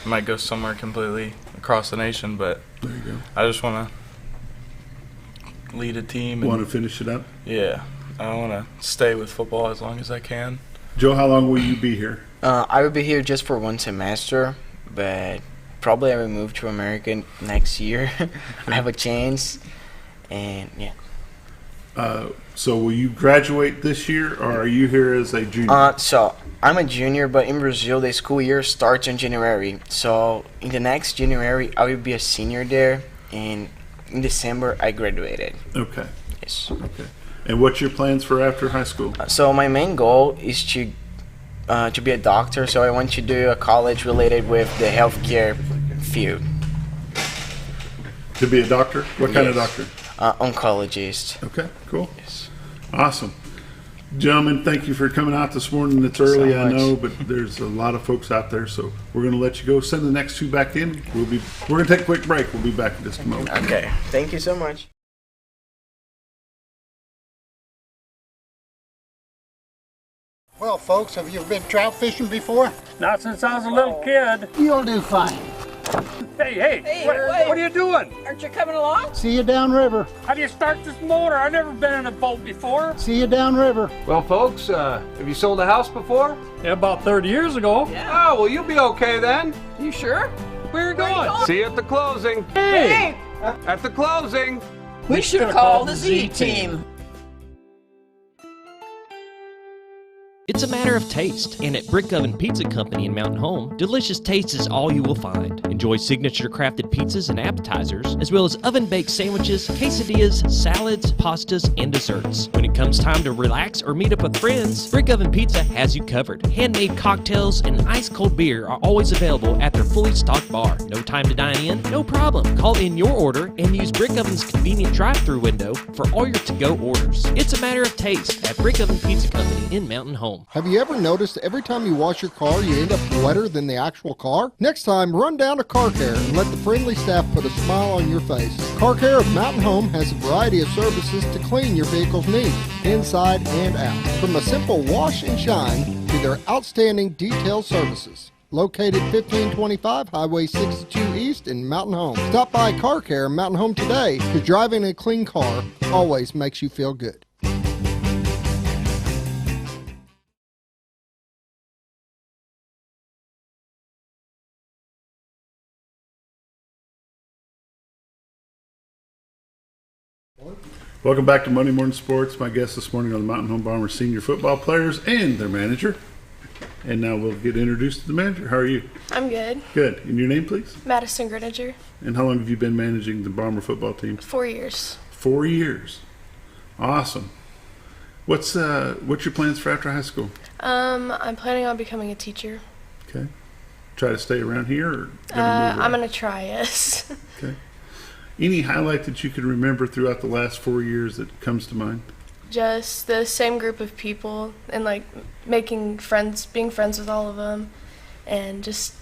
I might go somewhere completely across the nation, but there you go. I just want to lead a team. Want to finish it up? Yeah, I want to stay with football as long as I can. Joe, how long will you be here? I will be here just for 1 semester, but probably I will move to America next year. I have a chance, and yeah. So will you graduate this year, or are you here as a junior? So I'm a junior, but in Brazil the school year starts in January. So in the next January I will be a senior there, and in December I graduated. Okay. Yes. Okay. And what's your plans for after high school? So my main goal is to be a doctor. So I want to do a college related with the healthcare field. To be a doctor? What kind of doctor? Oncologist. Okay, cool. Yes. Awesome. Gentlemen, thank you for coming out this morning. It's early, I know, but there's a lot of folks out there, so we're going to let you go. Send the next two back in. We're going to take a quick break. We'll be back in just a moment. Okay. Thank you so much. Well, folks, have you been trout fishing before? Not since I was a little kid. You'll do fine. Hey, what are you doing? Aren't you coming along? See you downriver. How do you start this motor? I've never been in a boat before. See you downriver. Well, folks, have you sold a house before? Yeah, about 30 years ago. Yeah. Oh, well, you'll be okay then. You sure? Where are you going? See you at the closing. Hey! At the closing. We should have called the Z-Team. It's a matter of taste, and at Brick Oven Pizza Company in Mountain Home, delicious taste is all you will find. Enjoy signature crafted pizzas and appetizers, as well as oven-baked sandwiches, quesadillas, salads, pastas, and desserts. When it comes time to relax or meet up with friends, Brick Oven Pizza has you covered. Handmade cocktails and ice-cold beer are always available at their fully stocked bar. No time to dine in? No problem. Call in your order and use Brick Oven's convenient drive-thru window for all your to-go orders. It's a matter of taste at Brick Oven Pizza Company in Mountain Home. Have you ever noticed every time you wash your car, you end up wetter than the actual car? Next time, run down to Car Care and let the friendly staff put a smile on your face. Car Care of Mountain Home has a variety of services to clean your vehicle's needs, inside and out. From a simple wash and shine to their outstanding detail services. Located 1525 Highway 62 East in Mountain Home. Stop by Car Care Mountain Home today, because driving a clean car always makes you feel good. Welcome back to Monday Morning Sports. My guest this morning on the Mountain Home Bombers senior football players and their manager. And now we'll get introduced to the manager. How are you? I'm good. Good. And your name, please? Madison Griniger. And how long have you been managing the Bomber football team? 4 years. 4 years. Awesome. What's your plans for after high school? I'm planning on becoming a teacher. Okay. Try to stay around here or I'm going to try, yes. Okay. Any highlight that you can remember throughout the last 4 years that comes to mind? Just the same group of people and like making friends, being friends with all of them, and just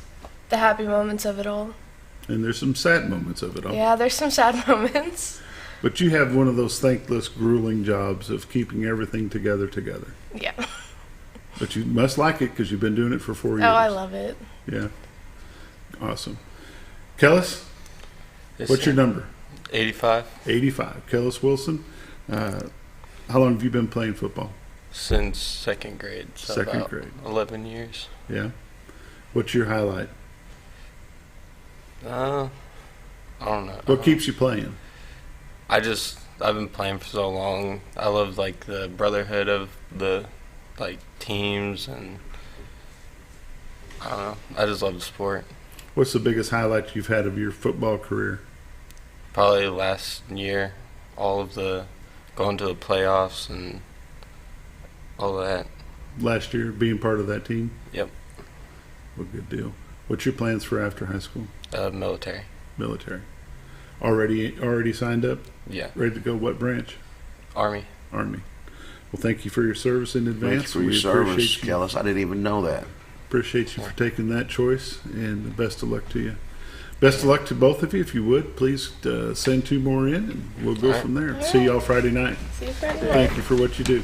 the happy moments of it all. And there's some sad moments of it all. Yeah, there's some sad moments. But you have one of those thankless, grueling jobs of keeping everything together. Yeah. But you must like it because you've been doing it for 4 years. Oh, I love it. Yeah. Awesome. Kellis? Yes, what's your number? 85. 85. Kellis Wilson. How long have you been playing football? Since second grade. So Second about grade. 11 years. Yeah. What's your highlight? I don't know. What keeps you playing? I've been playing for so long. I love like the brotherhood of the like teams, and I don't know. I just love the sport. What's the biggest highlight you've had of your football career? Probably last year, all of the going to the playoffs and all that. Last year, being part of that team? Yep. Well, good deal. What's your plans for after high school? Military. Military. Already signed up? Yeah. Ready to go? What branch? Army. Army. Well, thank you for your service in advance. Thank you for your service, Kellis. I didn't even know that. Appreciate you for taking that choice, and best of luck to you. Best of luck to both of you. If you would, please send 2 more in, and we'll go from there. See y'all Friday night. See you Friday night. Thank you for what you do.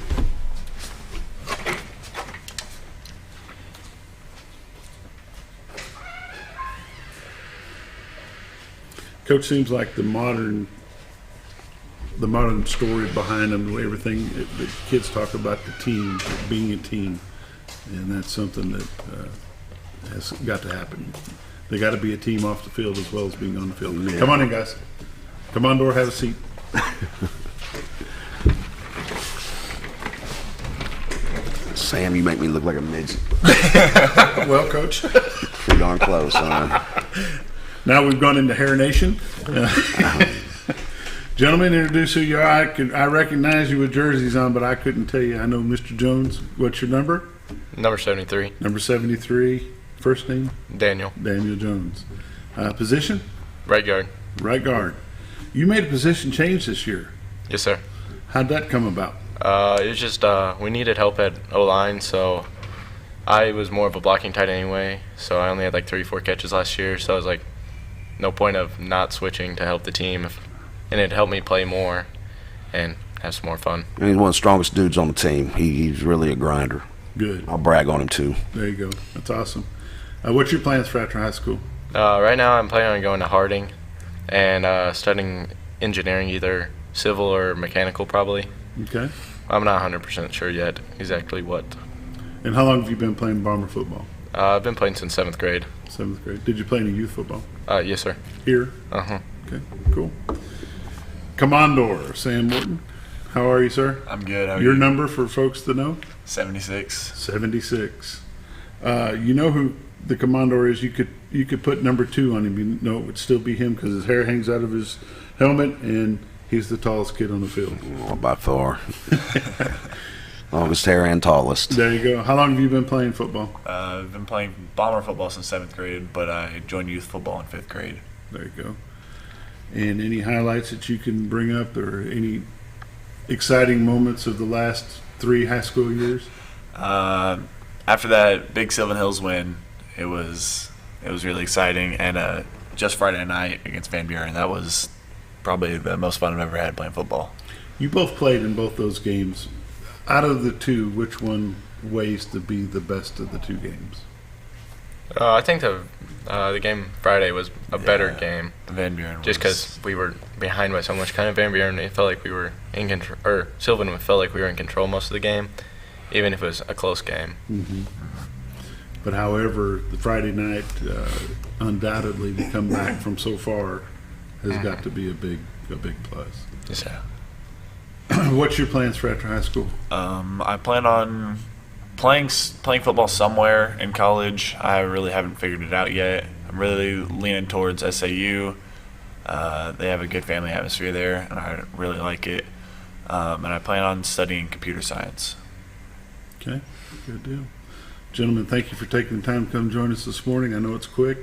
Coach seems like the modern story behind them, everything the kids talk about, the team, being a team, and that's something that has got to happen. They got to be a team off the field as well as being on the field. Yeah. Come on in, guys. Come on, Dora, have a seat. Sam, you make me look like a midget. Well, Coach. Pretty darn close, huh? Now we've gone into Hair Nation. Gentlemen, introduce who you are. I recognize you with jerseys on, but I couldn't tell you. I know Mr. Jones. What's your number? Number 73. Number 73. First name? Daniel. Daniel Jones. Position? Right guard. Right guard. You made a position change this year. Yes, sir. How'd that come about? It was just we needed help at O-line, so I was more of a blocking tight end anyway, so I only had like 3-4 catches last year, so I was like, no point of not switching to help the team, and it helped me play more and have some more fun. And he's one of the strongest dudes on the team. He's really a grinder. Good. I'll brag on him too. There you go. That's awesome. What's your plans for after high school? Right now I'm planning on going to Harding and studying engineering, either civil or mechanical probably. Okay. I'm not 100% sure yet exactly what. And how long have you been playing Bomber football? I've been playing since 7th grade. 7th grade. Did you play any youth football? Yes, sir. Here? Uh-huh. Okay, cool. Commodore Sam Morton, how are you, sir? I'm good. How are Your you? number for folks to know? 76. 76. You know who the Commodore is? You could put number 2 on him. You know it would still be him because his hair hangs out of his helmet, and he's the tallest kid on the field. Oh, by far. Longest hair and tallest. There you go. How long have you been playing football? I've been playing Bomber football since 7th grade, but I joined youth football in 5th grade. There you go. And any highlights that you can bring up, or any exciting moments of the last 3 high school years? After that big Sylvan Hills win, it was really exciting, and just Friday night against Van Buren, that was probably the most fun I've ever had playing football. You both played in both those games. Out of the 2, which one weighs to be the best of the 2 games? I think the game Friday was a better game. Van Buren just because we were behind by so much. Kind of Van Buren, it felt like we were in control, or Sylvan felt like we were in control most of the game, even if it was a close game. Mm-hmm. But however, the Friday night, undoubtedly, to come back from so far has got to be a big plus. Yes, sir. What's your plans for after high school? I plan on playing football somewhere in college. I really haven't figured it out yet. I'm really leaning towards SAU. They have a good family atmosphere there, and I really like it. And I plan on studying computer science. Okay, good deal. Gentlemen, thank you for taking the time to come join us this morning. I know it's quick.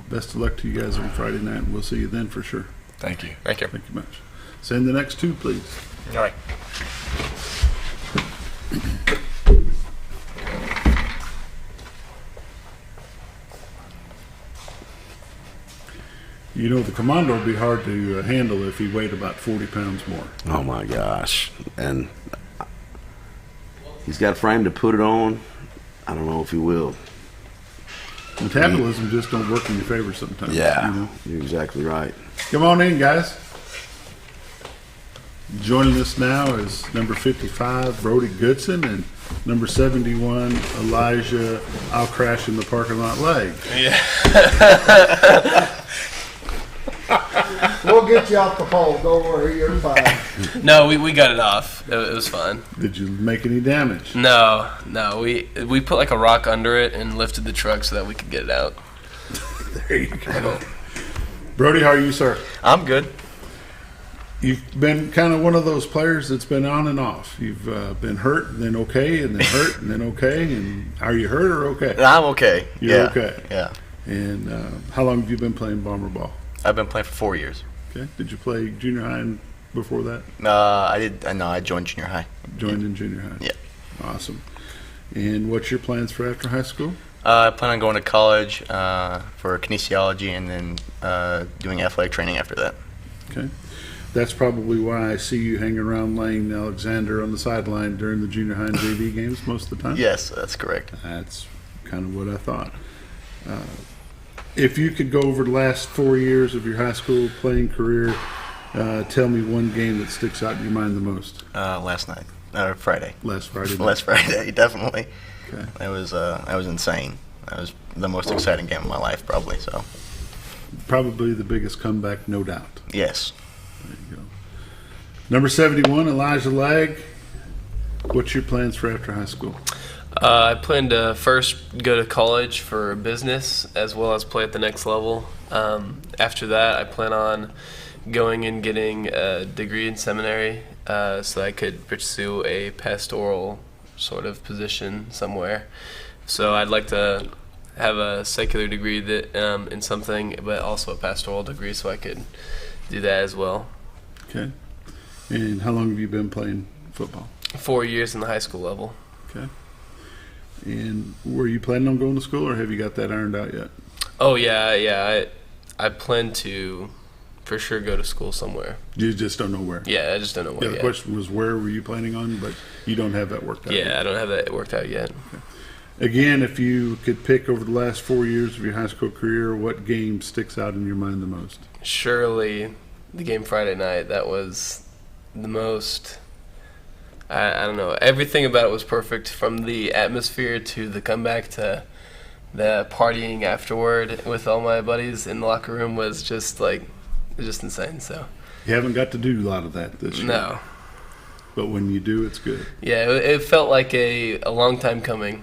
Best of luck to you guys on Friday night, and we'll see you then for sure. Thank you. Thank you. Thank you much. Send the next 2, please. All right. You know, the Commando would be hard to handle if he weighed about 40 pounds more. Oh, my gosh. And he's got a frame to put it on. I don't know if he will. Metabolism just don't work in your favor sometimes. Yeah, you know? You're exactly right. Come on in, guys. Joining us now is number 55, Brody Goodson, and number 71, Elijah, I'll crash in the parking lot leg. Yeah. We'll get you off the pole. Don't worry, you're fine. No, we got it off. It was fun. Did you make any damage? No. We put like a rock under it and lifted the truck so that we could get it out. There you go. Brody, how are you, sir? I'm good. You've been kind of one of those players that's been on and off. You've been hurt, and then okay, and then hurt, and then okay. And are you hurt or okay? I'm okay. You're okay. Yeah. And how long have you been playing Bomber ball? I've been playing for 4 years. Okay. Did you play junior high before that? I did. No, I joined junior high. Joined in junior high. Yeah. Awesome. And what's your plans for after high school? I plan on going to college for kinesiology and then doing athletic training after that. Okay. That's probably why I see you hanging around Lane Alexander on the sideline during the junior high and JV games most of the time? Yes, that's correct. That's kind of what I thought. If you could go over the last 4 years of your high school playing career, tell me one game that sticks out in your mind the most. Last night, Friday. Last Friday night. Last Friday, definitely. Okay. That was insane. That was the most exciting game of my life, probably. So. Probably the biggest comeback, no doubt. Yes. There you go. Number 71, Elijah Lag. What's your plans for after high school? I plan to first go to college for business as well as play at the next level. After that, I plan on going and getting a degree in seminary so I could pursue a pastoral sort of position somewhere. So I'd like to have a secular degree that in something, but also a pastoral degree so I could do that as well. Okay. And how long have you been playing football? 4 years in the high school level. Okay. And were you planning on going to school, or have you got that ironed out yet? Oh yeah. I plan to for sure go to school somewhere. You just don't know where? Yeah, I just don't know where Yeah, the yet. question was where were you planning on, but you don't have that worked out yet. Yeah, I don't have that worked out yet. Okay. Again, if you could pick over the last 4 years of your high school career, what game sticks out in your mind the most? Surely the game Friday night, that was the most, I don't know, everything about it was perfect, from the atmosphere to the comeback to the partying afterward with all my buddies in the locker room was just insane. So You haven't got to do a lot of that this year. No. But when you do, it's good. Yeah, it felt like a long time coming.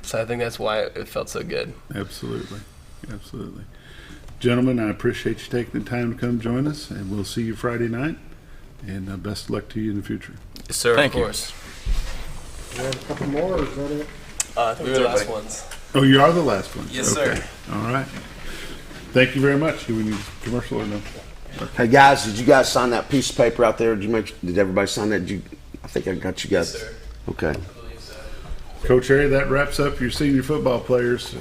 So I think that's why it felt so good. Absolutely. Absolutely. Gentlemen, I appreciate you taking the time to come join us, and we'll see you Friday night. And best of luck to you in the future. Yes, sir, Thank of you. course. We have a couple more, or is that it? I think we're the last ones. Oh, you are the last one? Yes, okay. sir. All right. Thank you very much. Do we need a commercial or no? Hey guys, did you guys sign that piece of paper out there? Did everybody sign that? I think I got you guys. Yes, sir. Okay. Coach Harry, that wraps up your senior football players.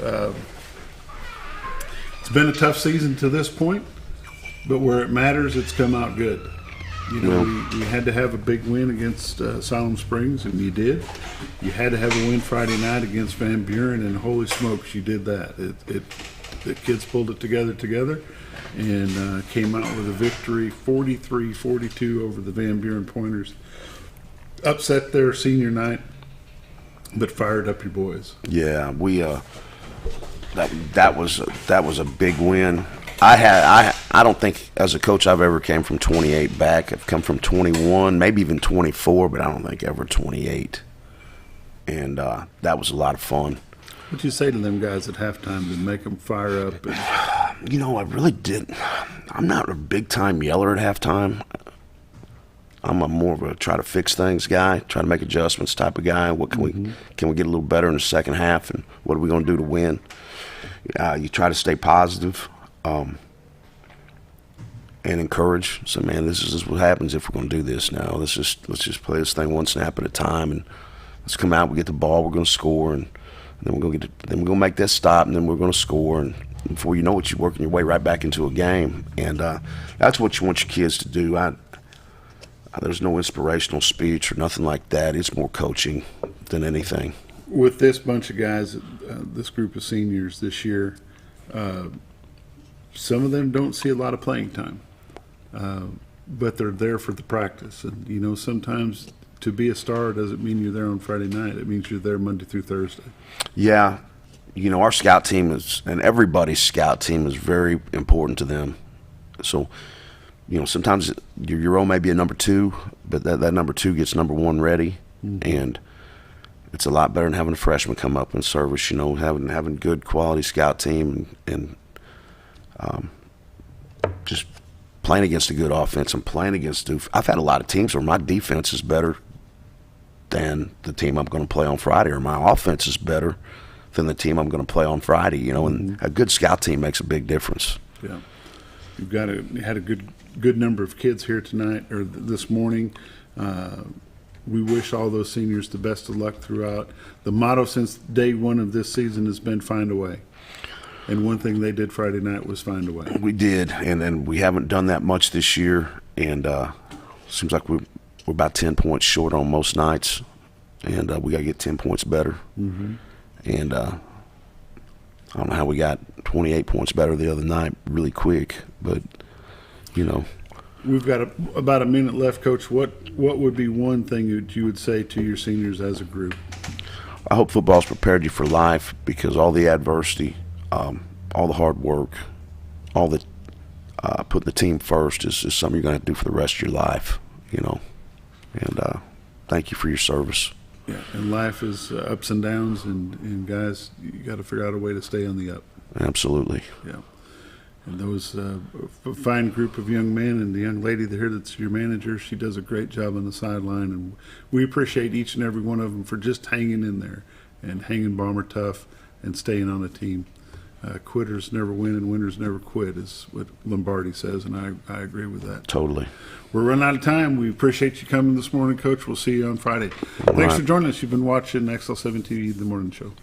It's been a tough season to this point, but where it matters, it's come out good. You know, we had to have a big win against Siloam Springs, and you did. You had to have a win Friday night against Van Buren, and holy smokes, you did that. The kids pulled it together, and came out with a victory, 43-42 over the Van Buren Pointers. Upset their senior night, but fired up your boys. Yeah, we that was a big win. I don't think as a coach I've ever came from 28 back. I've come from 21, maybe even 24, but I don't think ever 28. And that was a lot of fun. What'd you say to them guys at halftime to make them fire up? You know, I really didn't. I'm not a big time yeller at halftime. I'm a more of a try to fix things guy, try to make adjustments type of guy. What can we get a little better in the second half, and what are we going to do to win? You try to stay positive and encourage. So, man, this is what happens if we're going to do this now. Let's just play this thing one snap at a time, and let's come out. We get the ball, we're going to score, and then we're going to make that stop, and then we're going to score, and before you know it, you're working your way right back into a game, and that's what you want your kids to do. There's no inspirational speech or nothing like that. It's more coaching than anything. With this bunch of guys, this group of seniors this year, some of them don't see a lot of playing time, but they're there for the practice. And, you know, sometimes to be a star doesn't mean you're there on Friday night. It means you're there Monday through Thursday. Yeah. You know, our scout team and everybody's scout team is very important to them. So, you know, sometimes your role may be a number two, but that number two gets number one ready, and it's a lot better than having a freshman come up and service. You know, having good quality scout team and just playing against a good offense and playing against. I've had a lot of teams where my defense is better than the team I'm going to play on Friday, or my offense is better than the team I'm going to play on Friday. You know, and a good scout team makes a big difference. Yeah, you had a good number of kids here tonight or this morning. We wish all those seniors the best of luck throughout. The motto since day one of this season has been find a way. And one thing they did Friday night was find a way. We did, and we haven't done that much this year, and seems like we're about 10 points short on most nights, and we got to get 10 points better. And I don't know how we got 28 points better the other night really quick, but, you know. We've got about a minute left, Coach. What would be one thing that you would say to your seniors as a group? I hope football's prepared you for life, because all the adversity, all the hard work, all the putting the team first is something you're going to have to do for the rest of your life, you know. And thank you for your service. Yeah, and life is ups and downs, and guys, you got to figure out a way to stay on the up. Absolutely. Yeah. And those fine group of young men, and the young lady here that's your manager, she does a great job on the sideline, and we appreciate each and every one of them for just hanging in there and hanging bomber tough and staying on a team. quitters never win and winners never quit is what Lombardi says, and I agree with that. Totally. We're running out of time. We appreciate you coming this morning, Coach. We'll see you on Friday. All Thanks right. for joining us. You've been watching XL7-TV, The Morning Show.